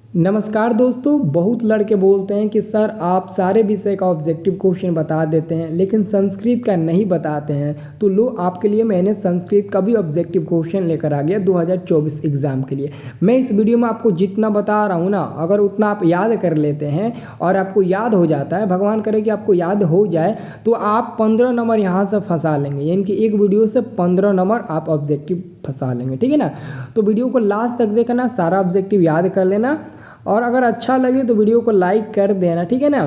नमस्कार दोस्तों। बहुत लड़के बोलते हैं कि सर आप सारे विषय का ऑब्जेक्टिव क्वेश्चन बता देते हैं लेकिन संस्कृत का नहीं बताते हैं। तो लो आपके लिए मैंने संस्कृत का भी ऑब्जेक्टिव क्वेश्चन लेकर आ गया 2024 एग्ज़ाम के लिए। मैं इस वीडियो में आपको जितना बता रहा हूँ ना, अगर उतना आप याद कर लेते हैं और आपको याद हो जाता है, भगवान करे कि आपको याद हो जाए, तो आप 15 नंबर यहाँ से फंसा लेंगे। यानी कि एक वीडियो से 15 नंबर आप ऑब्जेक्टिव फंसा लेंगे, ठीक है ना। तो वीडियो को लास्ट तक देखना, सारा ऑब्जेक्टिव याद कर लेना और अगर अच्छा लगे तो वीडियो को लाइक कर देना, ठीक है ना।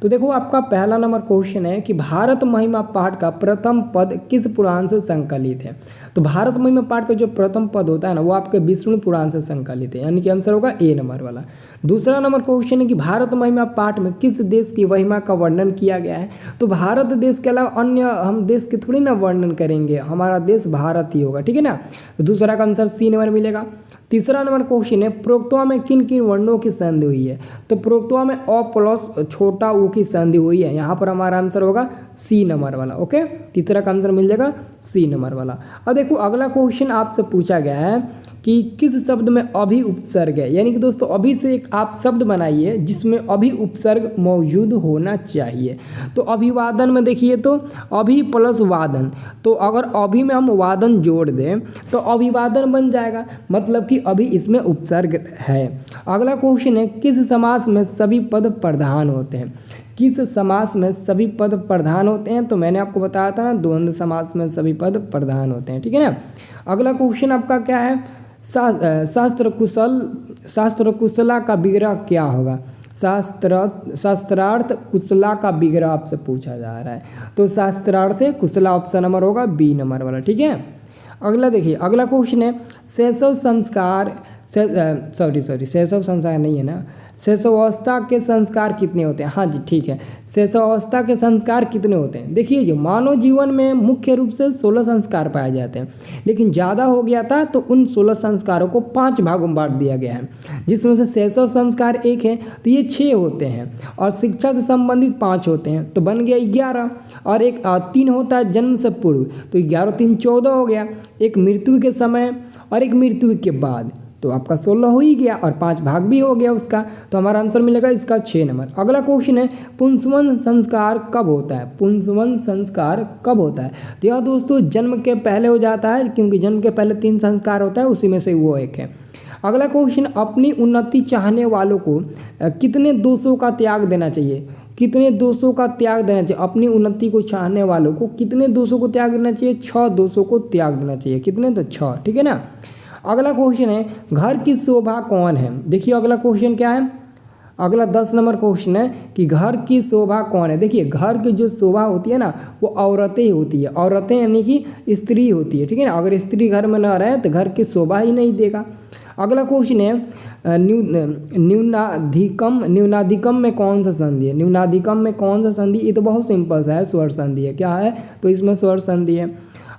तो देखो आपका पहला नंबर क्वेश्चन है कि भारत महिमा पाठ का प्रथम पद किस पुराण से संकलित है। तो भारत महिमा पाठ का जो प्रथम पद होता है ना, वो आपके विष्णु पुराण से संकलित है, यानी कि आंसर होगा ए नंबर वाला। दूसरा नंबर क्वेश्चन है कि भारत महिमा पाठ में किस देश की महिमा का वर्णन किया गया है। तो भारत देश के अलावा अन्य हम देश की थोड़ी ना वर्णन करेंगे, हमारा देश भारत ही होगा, ठीक है ना। तो दूसरा का आंसर सी नंबर मिलेगा। तीसरा नंबर क्वेश्चन है प्रोक्तवा में किन किन वर्णों की संधि हुई है। तो प्रोक्तवा में अ प्लस छोटा ऊ की संधि हुई है, यहाँ पर हमारा आंसर होगा सी नंबर वाला। ओके, तीसरा का आंसर मिल जाएगा सी नंबर वाला। अब देखो अगला क्वेश्चन आपसे पूछा गया है कि किस शब्द में अभी उपसर्ग है। यानी कि दोस्तों अभी से एक आप शब्द बनाइए जिसमें अभी उपसर्ग मौजूद होना चाहिए। तो अभिवादन में देखिए तो अभी प्लस वादन, तो अगर अभी में हम वादन जोड़ दें तो अभिवादन बन जाएगा, मतलब कि अभी इसमें उपसर्ग है। अगला क्वेश्चन है किस समास में सभी पद प्रधान होते हैं। किस समास में सभी पद प्रधान होते हैं। तो मैंने आपको बताया था ना, द्वंद्व समास में सभी पद प्रधान होते हैं, ठीक है ना। अगला क्वेश्चन आपका क्या है, शास्त्र कुशला का विग्रह क्या होगा। शास्त्रार्थ कुशला का विग्रह आपसे पूछा जा रहा है, तो शास्त्रार्थ कुशला ऑप्शन नंबर होगा बी नंबर वाला, ठीक है। अगला देखिए, अगला क्वेश्चन है शैशव संस्कार शैशव संस्कार नहीं है ना, शैशवावस्था के संस्कार कितने होते हैं। हाँ जी ठीक है, शैशवावस्था के संस्कार कितने होते हैं। देखिए जो मानव जीवन में मुख्य रूप से 16 संस्कार पाए जाते हैं, लेकिन ज़्यादा हो गया था तो उन 16 संस्कारों को 5 भागों में बांट दिया गया है, जिसमें से शैशव संस्कार एक है, तो ये 6 होते हैं, और शिक्षा से संबंधित 5 होते हैं, तो बन गया 11। और एक 3 होता है जन्म से पूर्व, तो 11 3 14 हो गया। एक मृत्यु के समय और एक मृत्यु के बाद, तो आपका 16 हो ही गया, और 5 भाग भी हो गया उसका, तो हमारा आंसर मिलेगा इसका 6 नंबर। अगला क्वेश्चन है पुंसवन संस्कार कब होता है। पुंसवन संस्कार कब होता है। तो यह दोस्तों जन्म के पहले हो जाता है, क्योंकि जन्म के पहले 3 संस्कार होता है, उसी में से वो एक है। अगला क्वेश्चन अपनी उन्नति चाहने वालों को कितने दोषों का त्याग देना चाहिए। कितने दोषों का त्याग देना चाहिए। अपनी उन्नति को चाहने वालों को कितने दोषों को त्याग देना चाहिए। 6 दोषों को त्याग देना चाहिए। कितने, तो 6, ठीक है ना। अगला क्वेश्चन है घर की शोभा कौन है। देखिए अगला क्वेश्चन क्या है, अगला 10 नंबर क्वेश्चन है कि घर की शोभा कौन है। देखिए घर की जो शोभा होती है ना, वो औरतें ही होती है। औरतें यानी कि स्त्री होती है, ठीक है ना। अगर स्त्री घर में ना रहे तो घर की शोभा ही नहीं देगा। अगला क्वेश्चन है न्यूनाधिकम में कौन सा संधि है। न्यूनाधिकम में कौन सा संधि, ये तो बहुत सिंपल सा है, स्वर संधि है। क्या है, तो इसमें स्वर संधि है।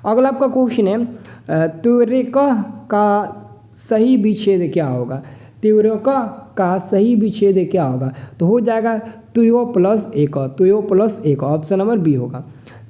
अगला आपका क्वेश्चन है त्वरेकः का सही विच्छेद क्या होगा। त्वरेकः का सही विच्छेद क्या होगा, तो हो जाएगा तुयो प्लस एक, ऑप्शन नंबर बी होगा।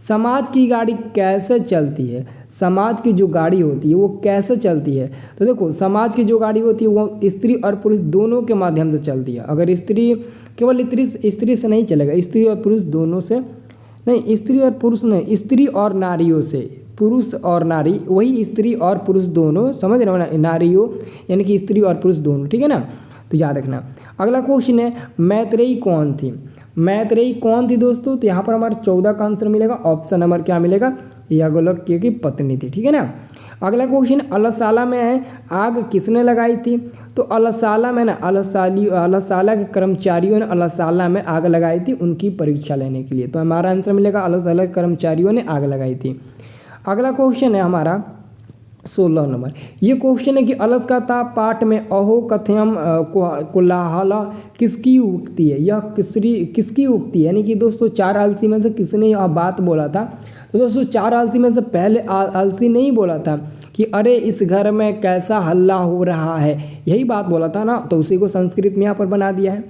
समाज की गाड़ी कैसे चलती है। समाज की जो गाड़ी होती है वो कैसे चलती है। तो देखो समाज की जो गाड़ी होती है वो स्त्री और पुरुष दोनों के माध्यम से चलती है। अगर स्त्री केवल स्त्री से नहीं चलेगा, स्त्री और पुरुष दोनों से नहीं, स्त्री और पुरुष नहीं, स्त्री और नारियों से, पुरुष और नारी, वही स्त्री और पुरुष दोनों, समझ रहे हो ना, नारियों यानी कि स्त्री और पुरुष दोनों, ठीक है ना। तो याद रखना। अगला क्वेश्चन है मैत्रेयी कौन थी। मैत्रेयी कौन थी दोस्तों, तो यहाँ पर हमारा 14 का आंसर मिलेगा, ऑप्शन नंबर क्या मिलेगा, याज्ञवल्क्य की पत्नी थी, ठीक है ना। अगला क्वेश्चन अलसाला में है आग किसने लगाई थी। तो अलसाला में ना अलसाला के कर्मचारियों ने अलसाला में आग लगाई थी उनकी परीक्षा लेने के लिए, तो हमारा आंसर मिलेगा अलसाला के कर्मचारियों ने आग लगाई थी। अगला क्वेश्चन है हमारा 16 नंबर। ये क्वेश्चन है कि अलसकता पाठ में अहो कथयम कोलाहला किसकी उक्ति है। यह किसकी उक्ति है, यानी कि दोस्तों 4 आलसी में से किसने यह बात बोला था। तो दोस्तों 4 आलसी में से पहले आलसी नहीं बोला था कि अरे इस घर में कैसा हल्ला हो रहा है, यही बात बोला था ना, तो उसी को संस्कृत में यहाँ पर बना दिया है।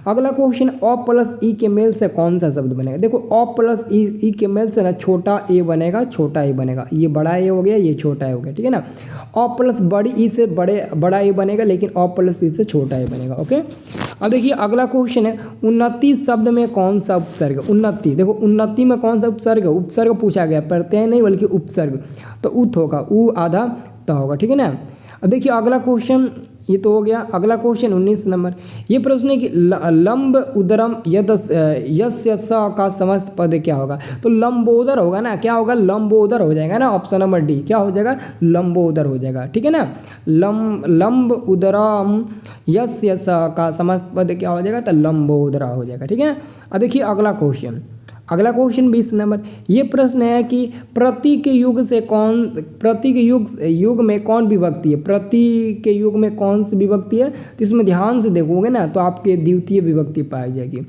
अगला क्वेश्चन, अ प्लस ई के मेल से कौन सा शब्द बनेगा। देखो अ प्लस ई के मेल से ना छोटा ए बनेगा, छोटा ए बनेगा, ये बड़ा ए हो गया, ये छोटा ए हो गया, ठीक है ना। अ प्लस बड़ी ई से बड़ा ए बनेगा, लेकिन अ प्लस ई से छोटा ए बनेगा, ओके। अब देखिए अगला क्वेश्चन है, उन्नति शब्द में कौन सा उपसर्ग। उन्नति, देखो उन्नति में कौन सा उपसर्ग है, उपसर्ग पूछा गया, प्रत्यय नहीं बल्कि उपसर्ग, तो उत होगा, उ आधा त होगा, ठीक है ना। अब देखिए अगला क्वेश्चन, ये तो हो गया। अगला क्वेश्चन 19 नंबर, ये प्रश्न है कि लंब उदरम यस्य स का समस्त पद क्या होगा। तो लंबोदर होगा ना, क्या होगा, लंबोदर हो जाएगा ना, ऑप्शन नंबर डी, क्या हो जाएगा, लंबोदर हो जाएगा, ठीक है ना। लंब उदरम यस्य स का समस्त पद क्या हो जाएगा, तो लंबोदरा हो जाएगा, ठीक है ना। अब देखिए अगला क्वेश्चन, अगला क्वेश्चन 20 नंबर, ये प्रश्न है कि प्रति के युग से कौन, प्रति के युग में कौन विभक्ति है, प्रति के युग में कौन सी विभक्ति है। तो इसमें ध्यान से देखोगे ना तो आपके द्वितीय विभक्ति पाई जाएगी।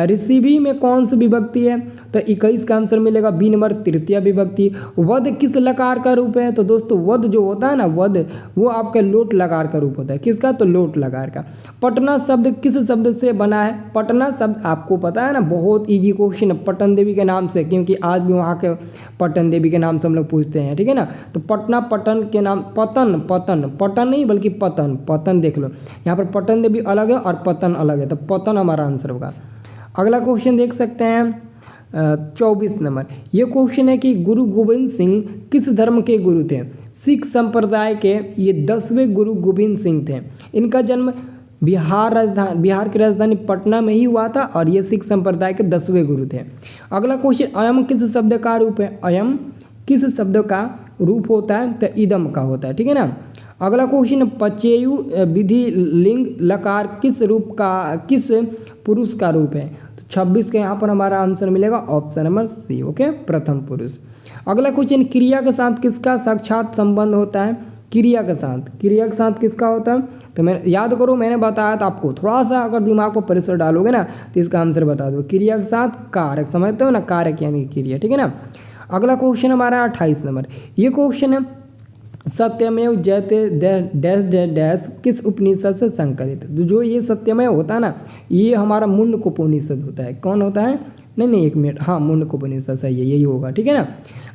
ऋषिभी में कौन सी विभक्ति है, तो 21 का आंसर मिलेगा बी नंबर, तृतीय विभक्ति। वध किस लकार का रूप है, तो दोस्तों वध जो होता है ना, वध वो आपका लोट लकार का रूप होता है, किसका, तो लोट लकार का। पटना शब्द किस शब्द से बना है, पटना शब्द आपको पता है ना, बहुत इजी क्वेश्चन है, पटन देवी के नाम से, क्योंकि आज भी वहाँ के पटन देवी के नाम से हम लोग पूछते हैं, ठीक है ना। तो पटना पटन के नाम, पतन पतन पटन नहीं बल्कि पतन, पतन देख लो, यहाँ पर पटन देवी अलग है और पतन अलग है, तो पतन हमारा आंसर होगा। अगला क्वेश्चन देख सकते हैं 24 नंबर, ये क्वेश्चन है कि गुरु गोविंद सिंह किस धर्म के गुरु थे। सिख संप्रदाय के ये 10वें गुरु गोविंद सिंह थे। इनका जन्म बिहार की राजधानी पटना में ही हुआ था और ये सिख संप्रदाय के 10वें गुरु थे। अगला क्वेश्चन, अयम किस शब्द का रूप है, अयम किस शब्द का रूप होता है, तो इदम का होता है, ठीक है ना। अगला क्वेश्चन, पचेयु विधि लिंग लकार किस रूप का, किस पुरुष का रूप है। तो 26 का यहाँ पर हमारा आंसर मिलेगा ऑप्शन नंबर सी, ओके, प्रथम पुरुष। अगला क्वेश्चन, क्रिया के साथ किसका साक्षात संबंध होता है, क्रिया के साथ किसका होता है। तो मैं याद करो, मैंने बताया था आपको, थोड़ा सा अगर दिमाग पर प्रेशर डालोगे ना तो इसका आंसर बता दो। क्रिया के साथ कारक, समझते हो ना, कारक यानी क्रिया, ठीक है ना। अगला क्वेश्चन हमारा 28 नंबर, ये क्वेश्चन है सत्यमेव जयते डैश डैश डैश किस उपनिषद से संकलित। जो ये सत्यमेव होता है ना, ये हमारा मुंडकोपनिषद होता है। कौन होता है, नहीं एक मिनट, हाँ मुंडकोपनिषद सही है, यही होगा, ठीक है ना।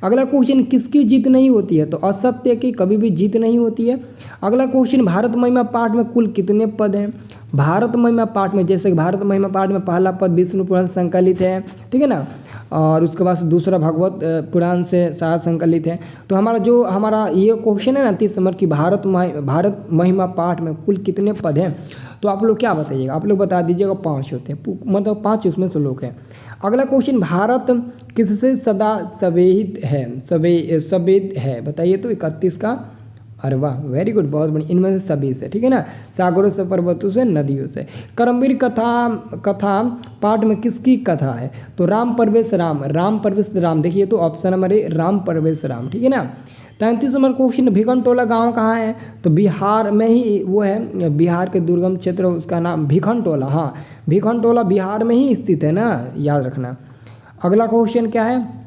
अगला क्वेश्चन, किसकी जीत नहीं होती है, तो असत्य की कभी भी जीत नहीं होती है। अगला क्वेश्चन, भारत महिमा पाठ में कुल कितने पद हैं। भारत महिमा पाठ में, जैसे भारत महिमा पाठ में पहला पद विष्णु पुराण से संकलित है, ठीक है ना, और उसके बाद दूसरा भागवत पुराण से साथ संकलित है। तो हमारा ये क्वेश्चन है ना 30 नंबर की, भारत महिमा पाठ में कुल कितने पद हैं। तो आप लोग क्या बताइएगा, आप लोग बता दीजिएगा 5 होते हैं, मतलब 5 उसमें श्लोक है। अगला क्वेश्चन, भारत किससे सदा सवेहित है, बताइए तो 31 का, अरे वाह वेरी गुड, बहुत बढ़िया, इनमें से सभी से, ठीक है ना, सागरों से, पर्वतों से, नदियों से। कर्मवीर कथा पाठ में किसकी कथा है, तो राम परवेश राम, देखिए तो option number A Ram Parvesh Ram, ठीक है ना। 33 नंबर क्वेश्चन, भिखनटोला गांव कहाँ है, तो बिहार में ही वो है, बिहार के दुर्गम क्षेत्र, उसका नाम भिखनटोला, हाँ भिखनटोला बिहार में ही स्थित है ना, याद रखना। अगला क्वेश्चन क्या है,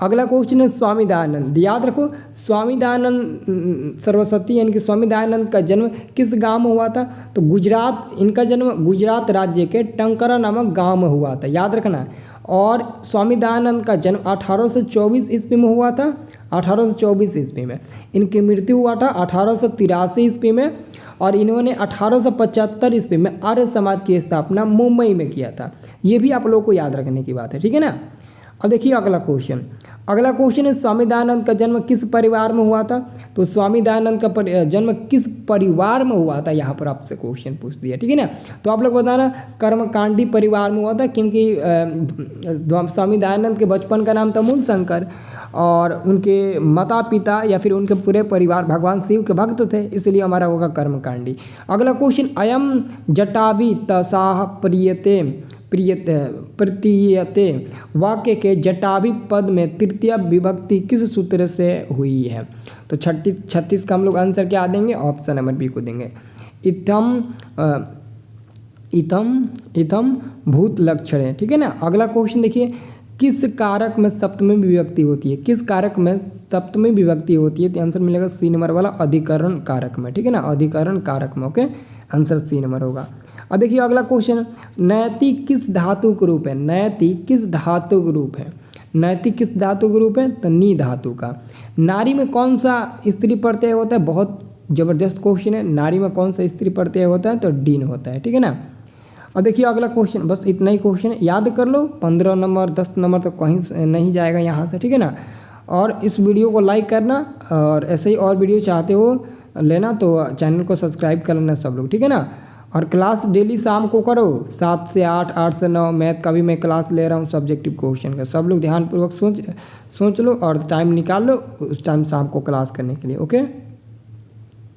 अगला क्वेश्चन है स्वामी दयानंद, याद रखो स्वामी दयानंद सरस्वती यानी कि स्वामी दयानंद का जन्म किस गांव में हुआ था, तो गुजरात, इनका जन्म गुजरात राज्य के टंकरा नामक गांव में हुआ था, याद रखना। और स्वामी दयानंद का जन्म 1824 ईस्वी में हुआ था, 1824 ईस्वी में। इनकी मृत्यु हुआ था 1883 ईस्वी में, और इन्होंने 1875 ईस्वी में आर्य समाज की स्थापना मुंबई में किया था। ये भी आप लोगों को याद रखने की बात है, ठीक है ना। अब देखिए अगला क्वेश्चन है स्वामी दयानंद का जन्म किस परिवार में हुआ था, तो स्वामी दयानंद का जन्म किस परिवार में हुआ था, यहाँ पर आपसे क्वेश्चन पूछ दिया, ठीक है ना। तो आप लोग बताना कर्मकांडी परिवार में हुआ था, क्योंकि स्वामी दयानंद के बचपन का नाम था मूल शंकर, और उनके माता पिता या फिर उनके पूरे परिवार भगवान शिव के भक्त थे, इसलिए हमारा होगा कर्मकांडी। अगला क्वेश्चन, अयम जटाभि तसाह प्रतीयते वाक्य के जटाभि पद में तृतीय विभक्ति किस सूत्र से हुई है, तो 36 का हम लोग आंसर क्या देंगे, ऑप्शन नंबर बी को देंगे। इथम भूत लक्षण है, ठीक है ना। अगला क्वेश्चन देखिए, किस कारक में सप्तमी विभक्ति होती है, किस कारक में सप्तमी विभक्ति होती है, तो आंसर मिलेगा सी नंबर वाला अधिकरण कारक में, ठीक है ना, अधिकरण कारक में। ओके, आंसर सी नंबर होगा। अब देखिए अगला क्वेश्चन, नैति किस धातु का रूप है? नैति किस धातु का रूप है? नैति किस धातु का रूप है? तो नी धातु का। नारी में कौन सा स्त्री प्रत्यय होता है? बहुत जबरदस्त क्वेश्चन है। नारी में कौन सा स्त्री प्रत्यय होता है? तो डीन होता है, ठीक है ना। और देखिए अगला क्वेश्चन, बस इतना ही क्वेश्चन याद कर लो, 15 नंबर 10 नंबर तो कहीं नहीं जाएगा यहाँ से, ठीक है ना। और इस वीडियो को लाइक करना, और ऐसे ही और वीडियो चाहते हो लेना तो चैनल को सब्सक्राइब कर लेना सब लोग, ठीक है ना। और क्लास डेली शाम को करो 7 से 8, 8 से 9, मैथ का भी मैं क्लास ले रहा हूँ सब्जेक्टिव क्वेश्चन का। सब लोग ध्यानपूर्वक सोच लो और टाइम निकाल लो उस टाइम शाम को क्लास करने के लिए। ओके।